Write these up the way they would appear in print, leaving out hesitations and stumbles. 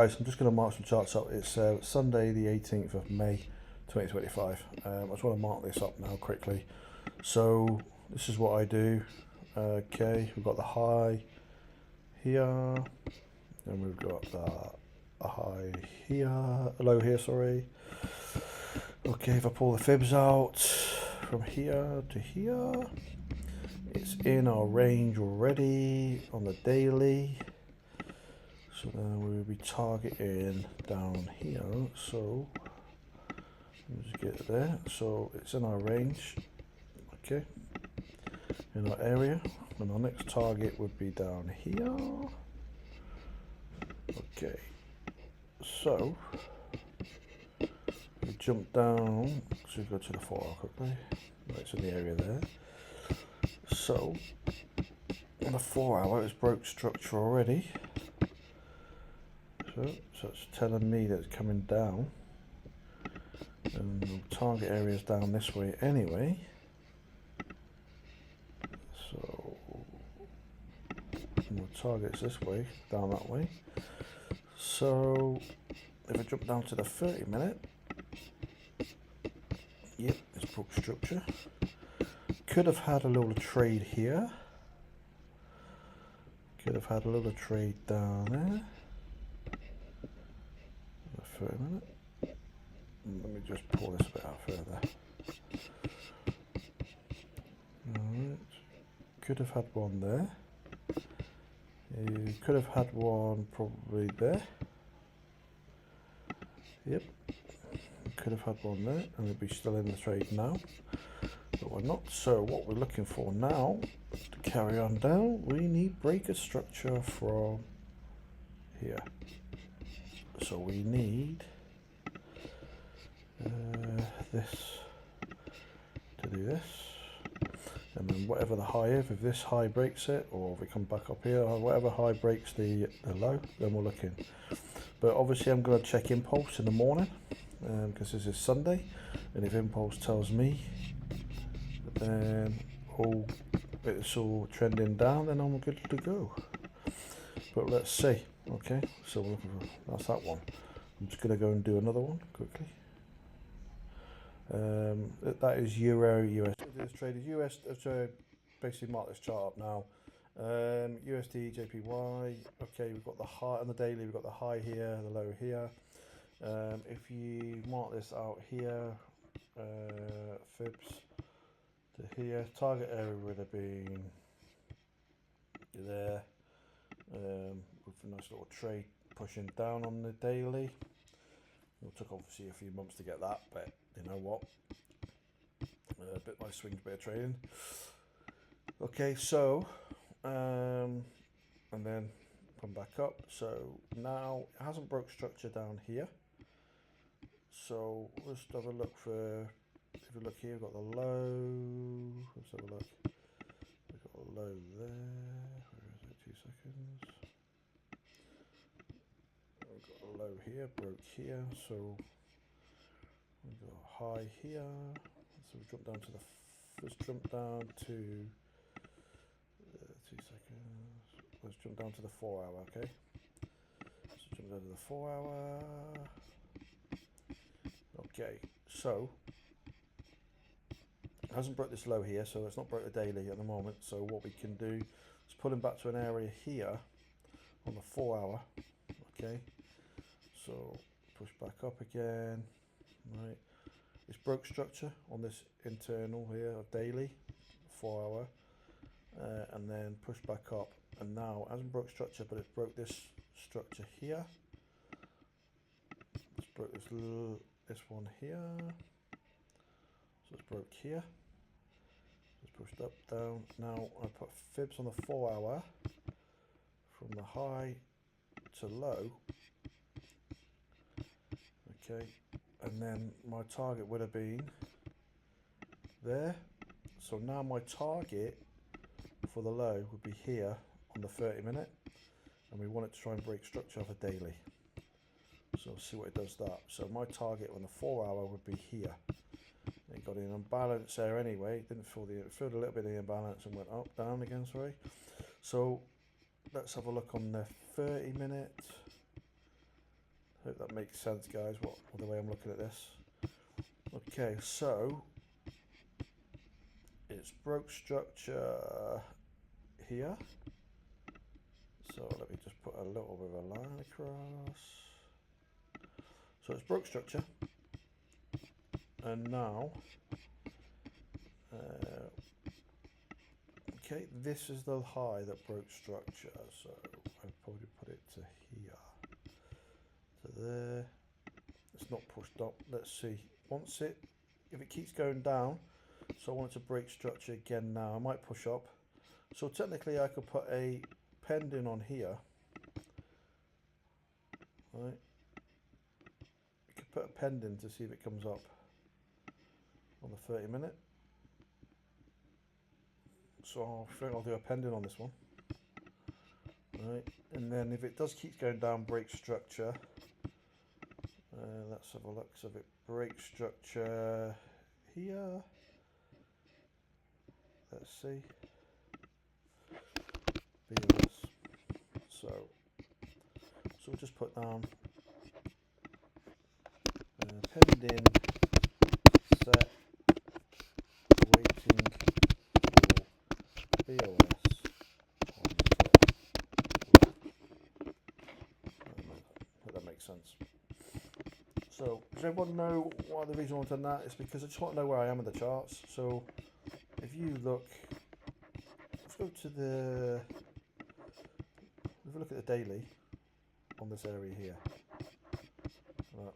guys, I'm just going to mark some charts up. It's Sunday the 18th of May 2025. I just want to mark this up now quickly. So this is what I do. Okay, we've got the high here, then we've got a high here, a low here, sorry. Okay, if I pull the fibs out from here to here, it's in our range already on the daily. So then we'll be targeting down here. So let me just get it there. So it's in our range, okay, in our area. And our next target would be down here. Okay, so we jump down. So we go to the 4 hour quickly. Right, it's in the area there. So on the 4 hour, it's broke structure already. So it's telling me that it's coming down, and the target area is down this way anyway. So the target's this way, down that way. So if I jump down to the 30 minute, yep, it's broke structure. Could have had a little trade here. Could have had a little trade down there. 30 minute. Let me just pull this a bit out further. Alright. Could have had one there. You could have had one probably there. Yep. Could have had one there, and we'd be still in the trade now. But we're not. So what we're looking for now, to carry on down, we need breaker structure from here. So we need this to do this, and then whatever the high is, if this high breaks it, or if we come back up here, or whatever high breaks the low, then we're looking. But obviously I'm going to check impulse in the morning, because this is Sunday, and if impulse tells me that then it's all trending down, then I'm good to go. But let's see. Okay, so we're looking for, that's that one. I'm just going to go and do another one quickly. That is Euro US. This trade is US. So basically mark this chart up now. USD JPY. Okay, we've got the high on the daily. We've got the high here, the low here. If you mark this out here, fibs to here, target area would have been there. With a nice little trade pushing down on the daily. It took obviously a few months to get that, but you know what? A bit my swing, bit of trading. Okay, so and then come back up. So now it hasn't broke structure down here. So let's have a look for. If we look here, we've got the low. Let's have a look. We've got a low there. Where is it? 2 seconds. We've got a low here, broke here. So we've got a high here. So we jump down to the. Let's jump down to 2 seconds. Let's jump down to the 4 hour, okay? Let's jump down to the 4 hour. Okay, so it hasn't broke this low here, so it's not broke the daily at the moment. So what we can do is pull him back to an area here on the 4 hour. Okay, so push back up again. Right, it's broke structure on this internal here of daily 4 hour. And then push back up, and now it hasn't broke structure, but it's broke this structure here. It's broke this one here, so it's broke here. It's pushed up, down. Now I put fibs on the 4 hour from the high to low. Okay, and then my target would have been there. So now my target for the low would be here on the 30 minute, and we want it to try and break structure of a daily. So we'll see what it does that. So my target on the 4 hour would be here. It got in unbalance there anyway. Didn't feel it filled a little bit of the imbalance and went up, down again. Sorry. So let's have a look on the 30 minute. Hope that makes sense, guys, what the way I'm looking at this. Okay, so it's broke structure here. So let me just put a little bit of a line across. So it's broke structure. And now, okay, this is the high that broke structure. So I'll probably put it to here. To there. It's not pushed up. Let's see. If it keeps going down, so I want it to break structure again now. I might push up. So technically I could put a pending on here. Right. I could put a pending to see if it comes up on the 30-minute. So I think I'll do a pending on this one. Right. And then if it does keep going down, break structure. Let's have a look. So if it breaks structure here, let's see. BOS. So we'll just put down pending set waiting for BOS on the hope that makes sense. So does everyone know why the reason I wanted that is because I just want to know where I am in the charts. So if you look, let's go to the, if we look at the daily on this area here. Right.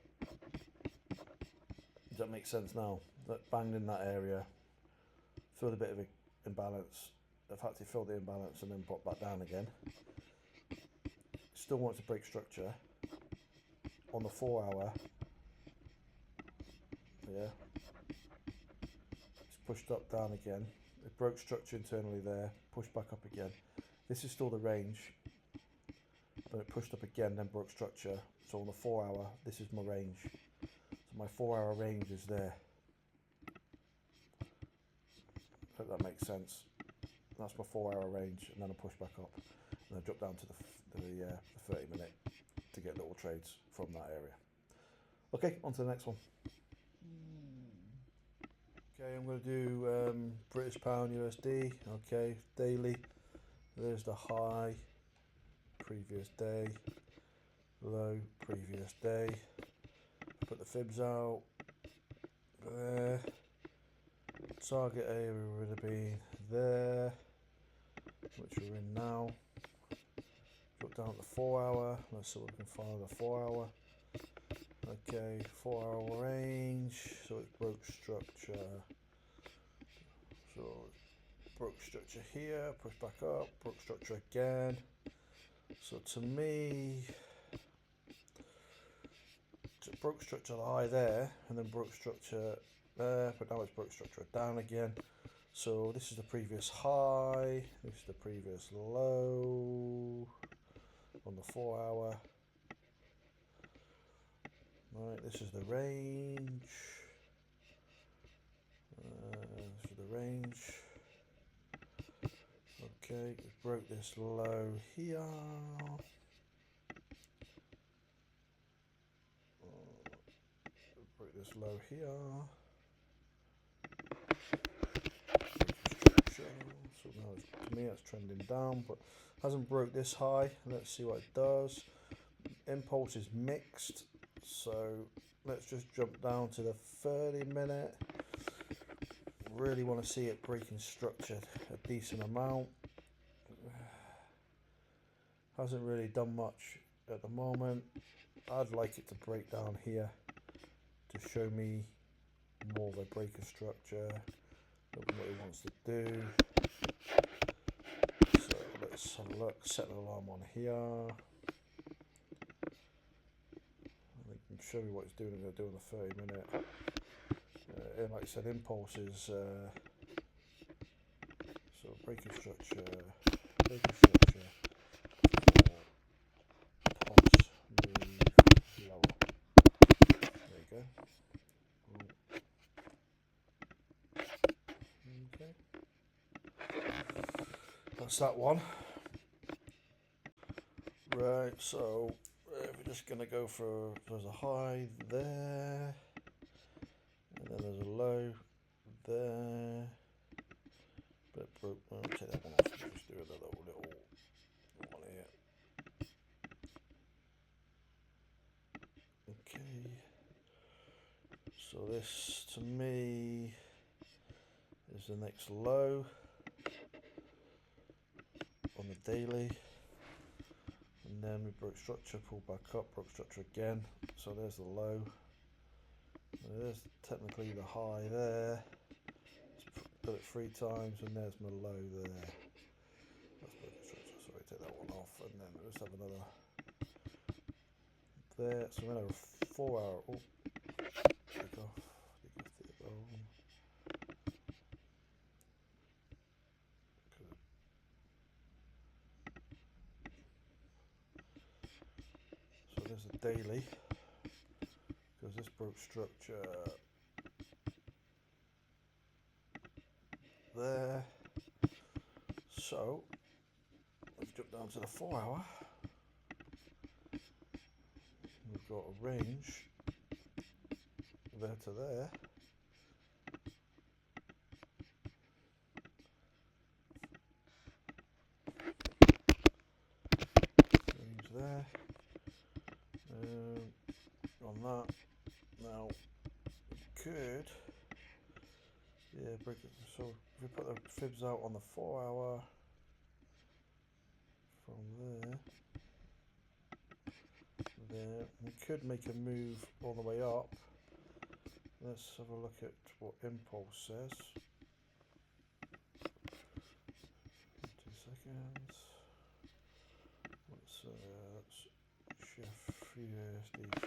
Does that make sense now? That banged in that area, filled a bit of an imbalance. In fact, it filled the imbalance and then popped back down again. Still wants to break structure on the 4 hour. Yeah, it's pushed up, down again. It broke structure internally there, pushed back up again. This is still the range, but it pushed up again, then broke structure. So on the 4 hour, this is my range. So my 4 hour range is there. Hope that makes sense. That's my 4 hour range, and then I push back up, and I drop down to the 30-minute to get little trades from that area. Okay, on to the next one. Okay, I'm going to do British pound USD. Okay, daily. There's the high, previous day, low, previous day. Put the fibs out there. Target area would have been there, which we're in now. Drop down to the 4 hour. Let's see what we can find the 4 hour. Okay, 4 hour range. So it's broke structure. So broke structure here, push back up, broke structure again. So to me, it broke structure high there, and then broke structure there, but now it's broke structure down again. So this is the previous high, this is the previous low on the 4 hour. Right, this is the range. This is the range. Okay, it broke this low here. Broke this low here. So now to me it's trending down, but hasn't broke this high. Let's see what it does. Impulse is mixed, so let's just jump down to the 30-minute. Really want to see it breaking structure a decent amount. Hasn't really done much at the moment. I'd like it to break down here to show me more of a breaker structure, what it wants to do. So let's have a look, set an alarm on here. It can show me what it's doing. I'm going to do on the 30-minute. Like I said, impulses. So breaker structure, pulse, move lower. There you go. Okay. That's that one. Right, so if we just going to go for, there's a high there, and then there's a low there, but it broke. I'll take that one off and just do a little one here. Okay, so this to me is the next low on the daily, and then we broke structure, pulled back up, broke structure again, so there's the low, and there's technically the high there. Did it 3 times, and there's my low there. That's broken structure, sorry, take that one off, and then let's have another there. So we're going to have a 4 hour. Oh, take off. So there's a daily, because this broke structure there. So let's jump down to the 4 hour. We've got a range there to there. Range there. On that. Now, could, yeah, break it. So if we put the fibs out on the 4 hour from there, we could make a move all the way up. Let's have a look at what Impulse says. 2 seconds. Let's Chef USD Chef.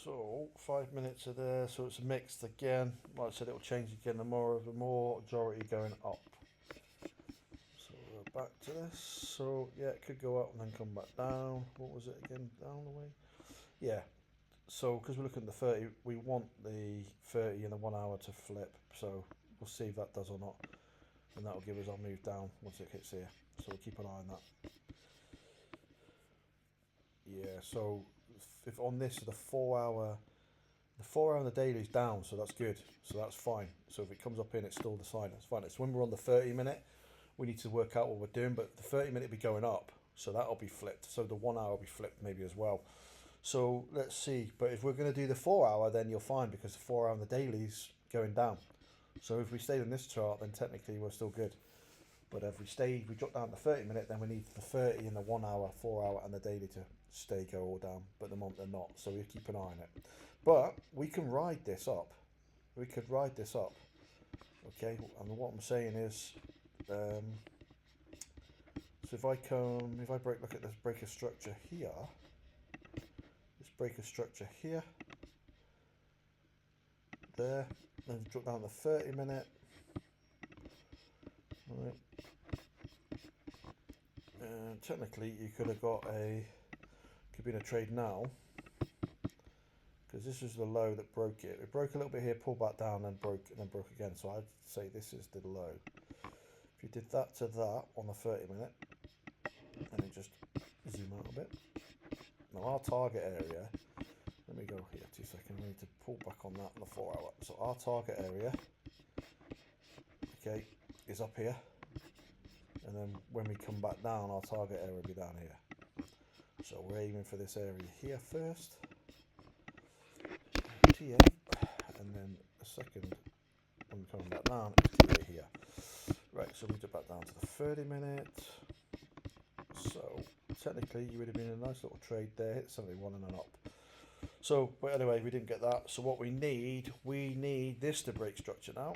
So 5 minutes of there, so it's mixed again. Like I said, it'll change again the more majority going up. So we're back to this. So yeah, it could go up and then come back down. What was it again? Down the way? Yeah. So because we're looking at the 30, we want the 30 in the 1 hour to flip. So we'll see if that does or not, and that'll give us our move down once it hits here. So we'll keep an eye on that. Yeah. So if on this the 4 hour. The 4 hour on the daily is down, so that's good. So that's fine. So if it comes up in, it's still the sign. It's fine. It's when we're on the 30 minute, we need to work out what we're doing. But the 30 minute will be going up, so that'll be flipped. So the 1 hour will be flipped maybe as well. So let's see. But if we're going to do the 4 hour, then you're fine because the 4 hour on the daily's going down. So if we stayed on this chart, then technically we're still good. But if we drop down to 30 minute, then we need the 30 in the 1 hour, 4 hour, and the daily to go all down. But at the moment they're not, so we keep an eye on it. But we can ride this up. We could ride this up. Okay, and what I'm saying is, so if I look at this breaker structure here, this breaker structure here, there, then drop down to 30 minute. Right. Technically, you could have got could be in a trade now, because this is the low that broke it. It broke a little bit here, pulled back down, and broke again. So I'd say this is the low. If you did that to that on the 30 minute, and then just zoom out a bit. Now our target area, let me go here 2 seconds. We need to pull back on that on the 4 hour. So our target area, okay, is up here. And then when we come back down, our target area will be down here. So we're aiming for this area here first, TA, and then a second when we're coming back down, it's TA here. Right, so we dip back down to the 30 minute. So technically you would have been in a nice little trade there, hit 71 and then up. So, but anyway, we didn't get that. So what we need this to break structure now,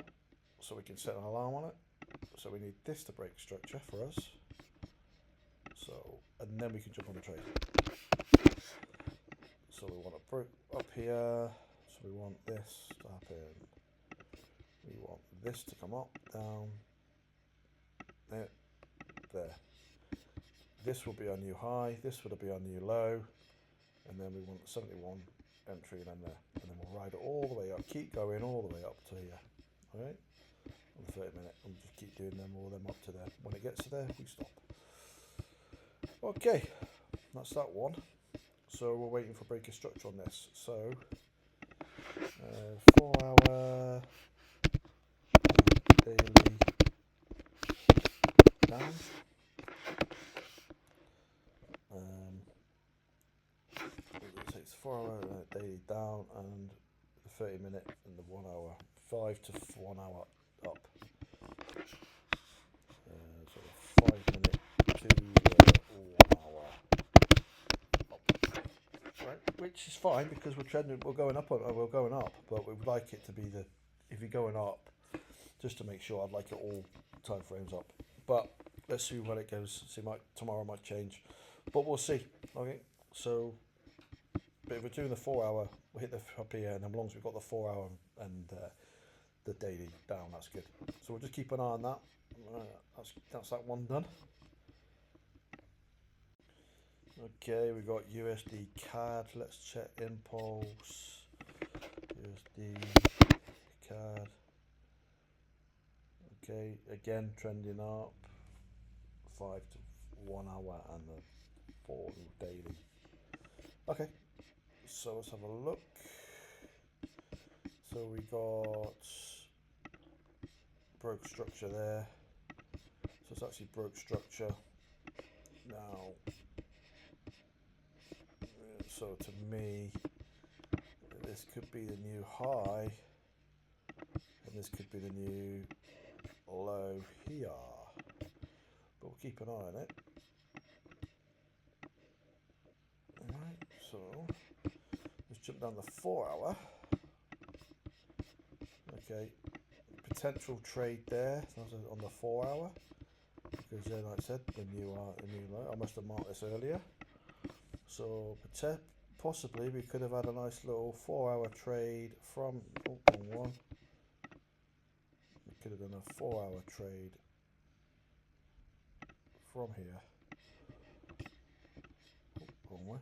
so we can set an alarm on it. So we need this to break structure for us. So, and then we can jump on the trade. So we want to break up here. So we want this to happen. We want this to come up, down, there. This will be our new high. This will be our new low. And then we want 71 entry and then there. And then we'll ride it all the way up. Keep going all the way up to here. All right. on the 30 minute, and just keep doing them, all them up to there. When it gets to there, we stop. Okay, that's that one. So we're waiting for breaker structure on this. So 4 hour daily down. It takes 4 hour daily down and the 30 minute and the 1 hour, 5 to 1 hour up. So 5 minute to 1 hour up. Right, which is fine because we're trending, we're going up, but we would like it to be the, if you're going up, just to make sure, I'd like it all time frames up. But let's see where it goes. See, tomorrow might change, but we'll see. Okay, so but if we're doing the 4 hour, we'll hit the up here, and as long as we've got the 4 hour and the daily down, that's good. So we'll just keep an eye on that. That's that one done. Okay, we got USD CAD. Let's check impulse. USD CAD. Okay, again trending up. 5 to 1 hour and the 4 daily. Okay, so let's have a look. So we got broke structure there. So it's actually broke structure. Now, so to me, this could be the new high, and this could be the new low here. But we'll keep an eye on it. Alright, so let's jump down the 4 hour. Okay, potential trade there on the 4 hour, because then, like I said, the new low. I must have marked this earlier. So possibly we could have had a nice little 4 hour trade from one. We could have done a 4 hour trade from here. Wrong way.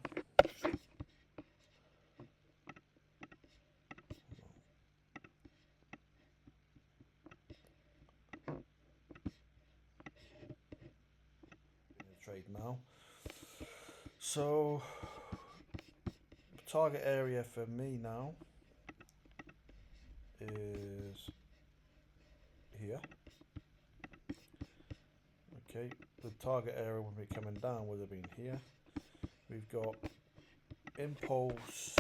Trade now. So target area for me now is here. Okay, the target area when we're coming down would have been here. We've got impulse.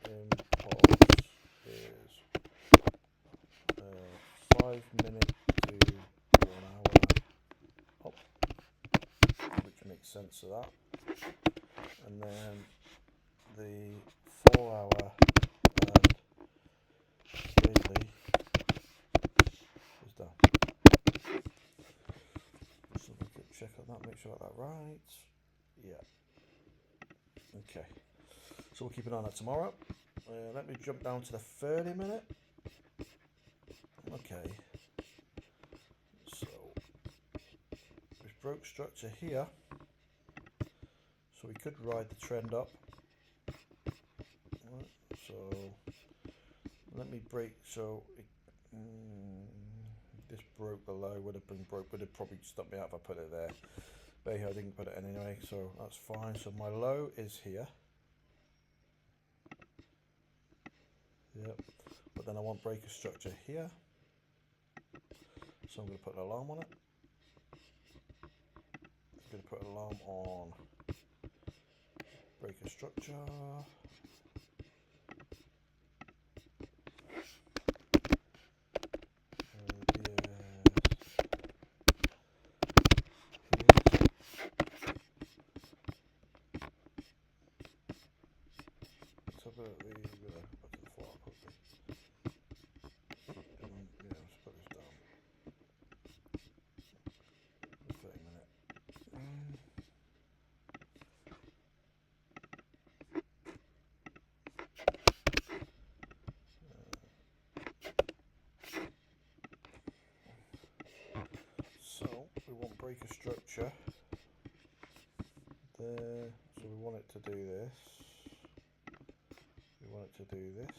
Impulse is 5 minutes to 1 hour up, which makes sense of that. And then the 4 hour and daily is done. So we could check on that, make sure I got that right. Yeah. Okay. So we'll keep an eye on that tomorrow. Let me jump down to the 30 minute. Okay. So we've broke structure here. So we could ride the trend up. Right, so let me break. So this broke the low. Would have probably stopped me out if I put it there. But I didn't put it in anyway, so that's fine. So my low is here. Yep. But then I want breaker structure here. So I'm going to put an alarm on it. I'm going to put an alarm on breaker structure. So we want breaker structure there, so we want it to do this, we want it to do this,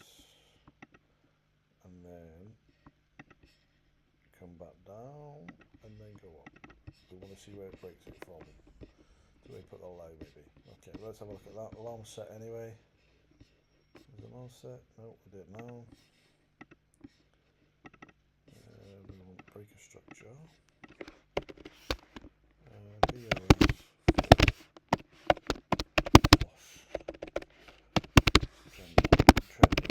to see where it breaks it from. Do we put the low maybe? Okay, let's have a look at that. Alarm set anyway. Is the alarm set? No, we didn't know. We want breaker structure. VRS. Trending.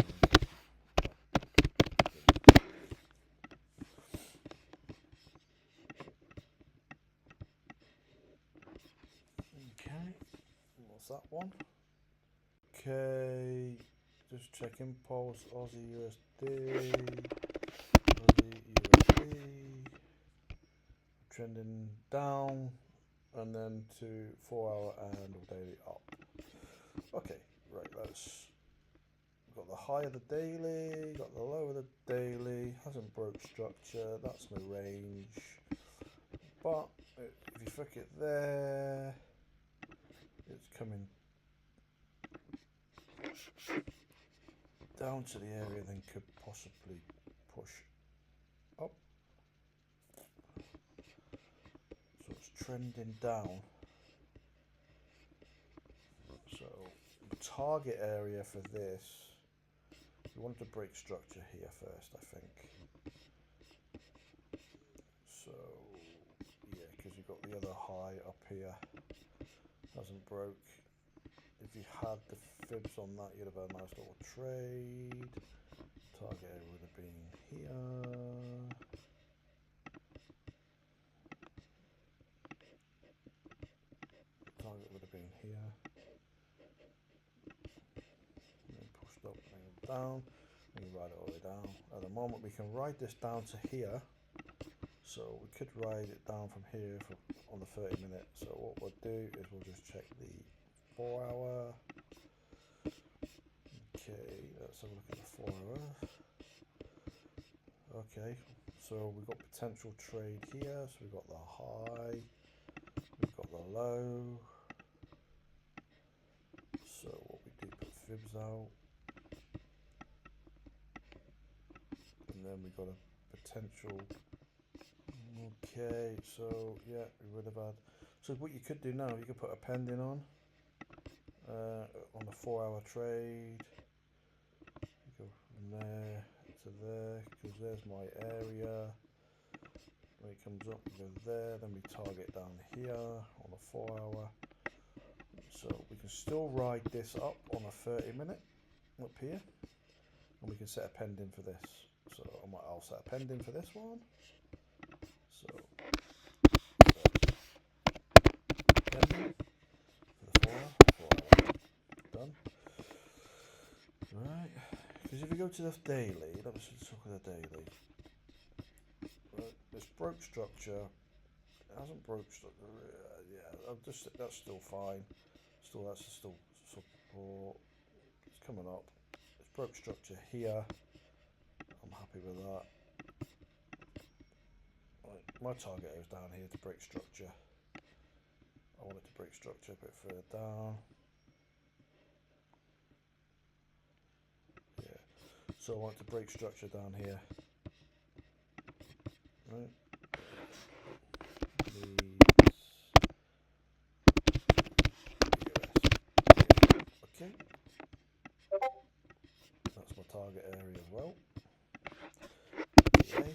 Okay, what's that one? Okay, just checking pulse, Aussie USD, trending down, and then to 4 hour and daily up. Okay, right, that's got the high of the daily, got the low of the daily, hasn't broke structure, that's my range. But if you flick it there, it's coming down to the area, then could possibly push up. So it's trending down. So the target area for this, you want to break structure here first, I think. So yeah, because you've got the other high up here, hasn't broke. If you had the fibs on that, you'd have had a nice little trade. Target area would have been here. Target would have been here. And then pushed up and down. And you ride it all the way down. At the moment, we can ride this down to here. So we could ride it down from here on the 30 minute. So what we'll do is we'll just check the 4 hour. Okay, let's have a look at the 4 hour. Okay, so we've got potential trade here. So we've got the high, we've got the low. So what we do, put fibs out. And then we've got a potential. Okay, so yeah, we would have had. So what you could do now, you could put a pending on the 4 hour trade. You go from there to there, because there's my area. When it comes up, we go there, then we target down here on the 4 hour. So we can still ride this up on a 30 minute up here, and we can set a pending for this. So I'll set a pending for this one. So pending for the 4 hour, done. Right, because if you go to the daily, let's just look at the daily. Right, this broke structure, it hasn't broke structure. Yeah, that's still fine. That's still support. It's coming up. It's broke structure here. I'm happy with that. Right, my target is down here to break structure. I want it to break structure a bit further down. Yeah. So I want it to break structure down here. Right. Okay. That's my target area as well. Okay.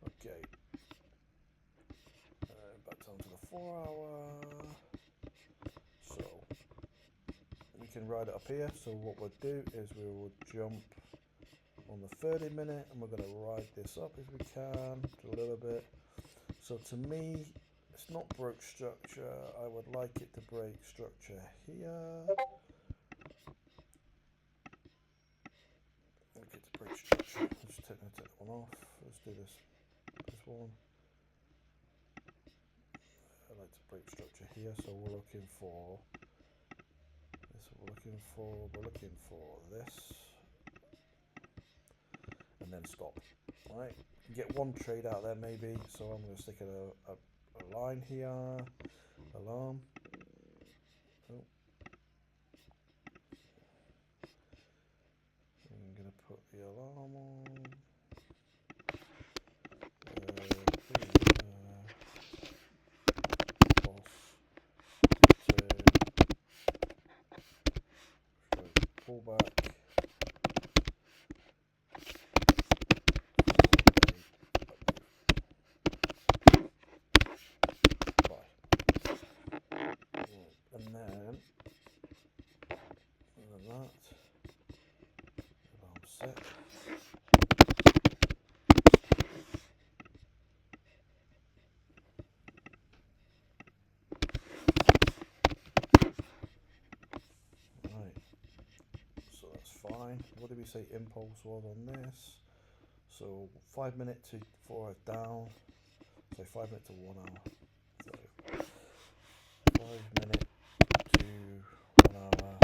Okay. Back down to the 4 hour. So we can ride it up here. So what we'll do is we will jump on the 30 minute, and we're going to ride this up if we can a little bit. So to me, it's not broke structure. I would like it to break structure here. Like it to break structure. Let's take that one off. Let's do this one. I like to break structure here. So we're looking for this. We're looking for this, and then stop. All right. Get one trade out there maybe. So I'm going to stick a line here, a alarm. Oh. I'm going to put the alarm on. Pull back. And then that alarm set. Right, so that's fine. What did we say impulse was on this? So 5 minutes to 4 hours down. So 5 minutes to 1 hour. So 5 minutes to 1 hour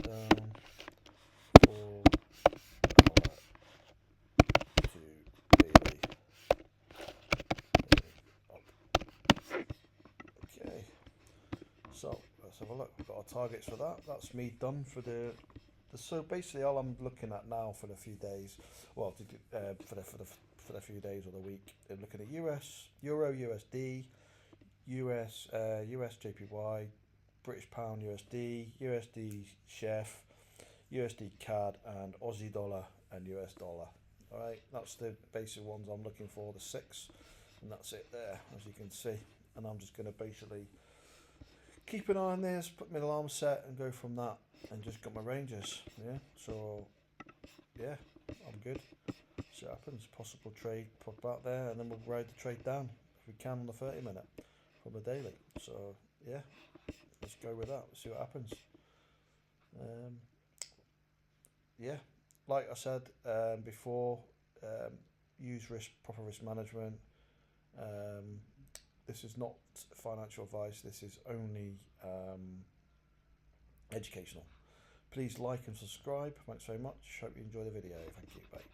down. 4 hour to daily up. Okay. So let's have a look. We've got our targets for that. That's me done for the. So basically, all I'm looking at now for the few days, well, for the few days or the week, I'm looking at US, Euro, USD, US JPY, British Pound USD, USD Chef, USD CAD, and Aussie dollar and US dollar. All right, that's the basic ones I'm looking for. The 6, and that's it there, as you can see. And I'm just going to basically keep an eye on this, put my alarm set, and go from that. And just got my ranges, yeah. So, yeah, I'm good. See what happens. Possible trade put out there, and then we'll ride the trade down if we can on the 30-minute from the daily. So, yeah, let's go with that. See what happens. Yeah, like I said before, use proper risk management. This is not financial advice. This is only educational. Please like and subscribe. Thanks very much. Hope you enjoy the video. Thank you. Bye.